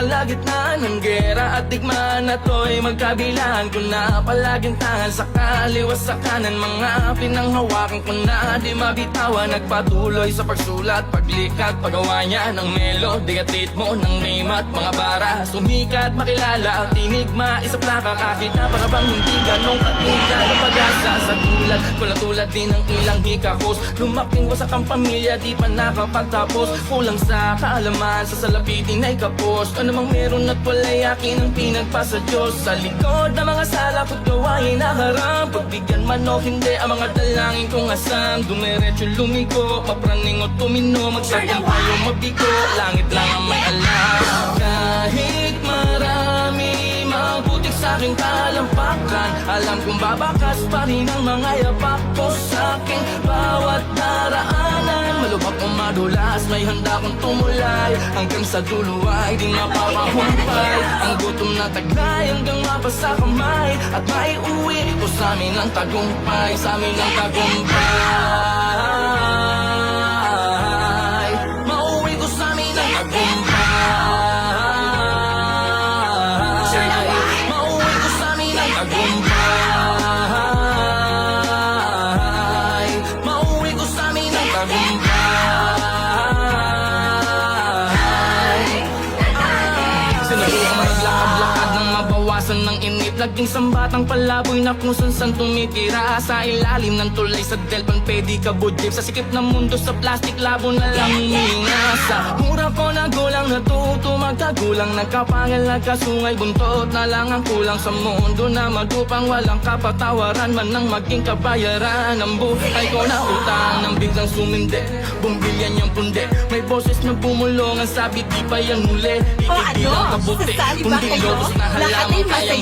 kalagitnaan ng gera at digmaan na to'y magkabilaan ko na palaging tangan sa kaliwa sa kanan. Mga pinanghawakan ko na di mabitawan, nagpatuloy sa pagsulat, paglikat, paggawa niya ng melody at ritmo ng name at mga bara. Sumikat, makilala, tinig, maisa plaka, kahit na para bang hindi ganong katika na pag-asa sa tulad ko na tulad din ng ilang hikahos. Lumaking wasak ang pamilya, di pa nakapagtapos, kulang sa kaalaman, sa salapitin ay kapos. Ano mang meron at wala'y akin ang pinagpasa Diyos. Sa likod ng mga sala ko't gawain na haram, pagbigyan man o hindi ang mga dalangin kong asam. Dumiretso lumiko, mapraning o tumino, magsakang tayo mabigo, langit lang ang may alam. Kahit marami mabutik sa aking talampakan, alam kong babakas pa rin ang mga yapak ko sa aking bawat daraanan. Malubhak o madulas, may handa kong tumulay, hanggang sa dulo ay di mapapahumpay. Ang gutom na taglay hanggang mapasa kamay, at maiuwi ko sa amin ang tagumpay, sa amin ang tagumpay. Mauwi ko sa amin ang tagumpay. Ng init, laging sambatang palaboy na kung san tumitira sa ilalim ng tulay sa delpan, pwede ka budjip sa sikip ng mundo, sa plastic labo na lang uminasa. Mura ko na gulang, natuto magkagulang, nagkapangal, nagkasungay, buntot na lang ang kulang sa mundo na magupang walang kapatawaran man nang maging kabayaran. Ang buhay ko na utang nang biglang sumindi, bumbilyan niyang pundi, may boses na bumulong, ang sabi di pa yan muli, hindi lang kabuti, kundi lotos na halaman. Kaya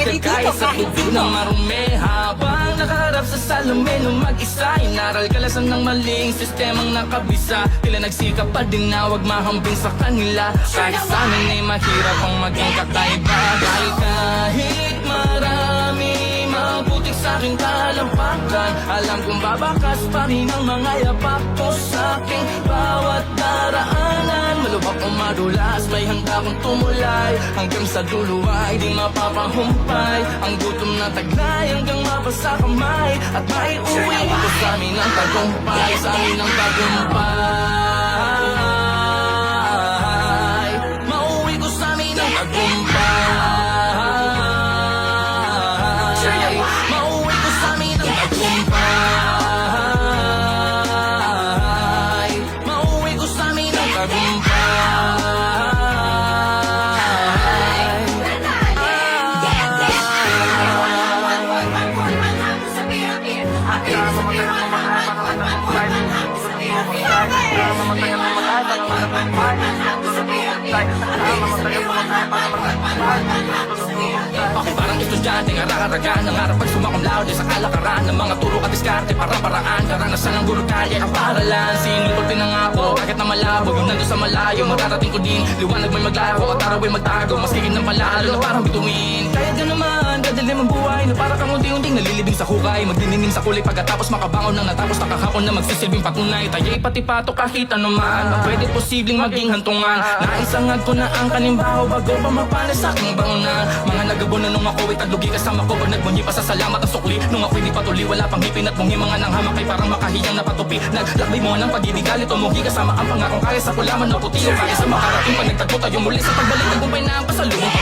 Pwede dito sa kahit tubig sino. na marumi, habang nakaharap sa salamin ng mag-isa, inaral kalasan ng maling sistemang nakabisa. Tila nagsikap pa din na wag mahambing sa kanila, kahit sa amin ay mahirap ang maging kakaiba. Dahil kahit marami mabutik sa aking talampakan, alam kong babakas pa rin ang mga yapak ko sa aking bawat daraanan. Malubhak o madulas, may handa kong tumulay, hanggang sa dulo ay di mapapahumpay. Ang gutom na taglay hanggang mapasa kamay, at maiuwi ko sa amin ang tagumpay, sa amin ang tagumpay. Mauwi ko sa amin ang tagumpay. Mauwi ko sa amin ang tagumpay. Mauwi ko sa amin ang tagumpay. Bakit parang estudyante, ngararagan, nangarap pag sumakumlaw sa kalakaran ng mga turo at diskarte, para-paraan, karanasan ng guro kalye ang paralan. Sinulot din ang ako, kahit na malabo, yung nandun sa malayo, mararating ko din, liwanag may maglaho, at araw ay magtago, maskigin ng palalo na parang bituin. Kaya ka naman, kadilim ang buhay, na para kang unti-unting nalilibing sa hukay, magdinining sa kulay pagkatapos makabangon ng natapos na kahapon na magsisilbing patunay. Tayo'y pati pato kahit anuman, pwede posibleng maging hantungan. Naisangag ko na ang kanimbaho bago pa mapalas sa aking bangunan. Mga nagabon na nung ako'y taglugi kasama ko, pag nagbunyi pa sa salamat ang sukli. Nung ako'y di patuloy, wala pang ngipin at bungi, mga nang hamak ay parang makahiyang napatupi. Naglakbay mo ng pag-ibig, galit umugi kasama ang pangakong kaya sa kulaman na puti. O kaya sa makarating pag nagtagpo tayo muli sa pagbalik, tagumpay na ang pasalubong.